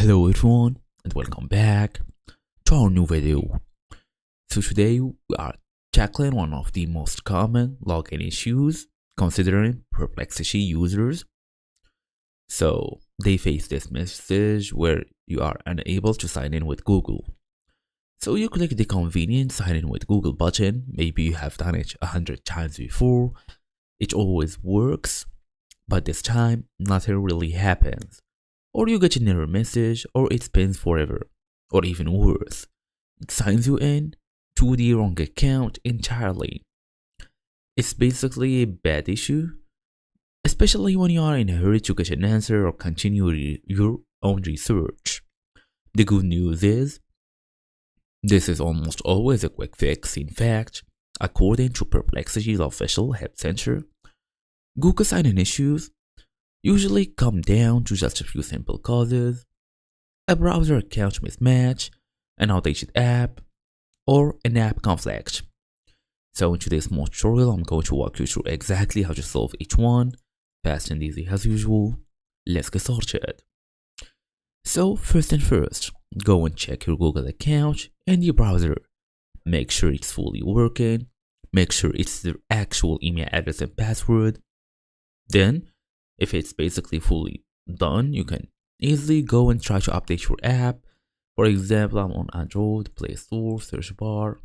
Hello everyone and welcome back to our new video. So today we are tackling one of the most common login issues considering Perplexity users. So they face this message where you are unable to sign in with Google. So you click the convenient sign in with Google button. Maybe you have done it 100 times before. It always works, but this time nothing really happens. Or you get an error message, or it spins forever, or even worse, it signs you in to the wrong account entirely. It's basically a bad issue, especially when you are in a hurry to get an answer or continue your own research. The good news is, this is almost always a quick fix. In fact, according to Perplexity's official help center, Google sign-in issues usually come down to just a few simple causes: a browser account mismatch, an outdated app, or an app conflict. So in today's small tutorial, I'm going to walk you through exactly how to solve each one, fast and easy as usual. Let's get started. So first and first, go and check your Google account and your browser. Make sure it's fully working. Make sure it's the actual email address and password. Then, if it's basically fully done, you can easily go and try to update your app. For example, I'm on Android, Play Store, search bar,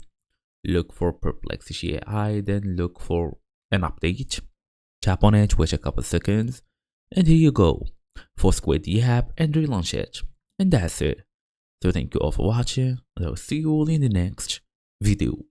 look for Perplexity AI, then look for an update. Tap on it, wait a couple seconds, and here you go. Force quit the app and relaunch it. And that's it. So thank you all for watching, and I'll see you all in the next video.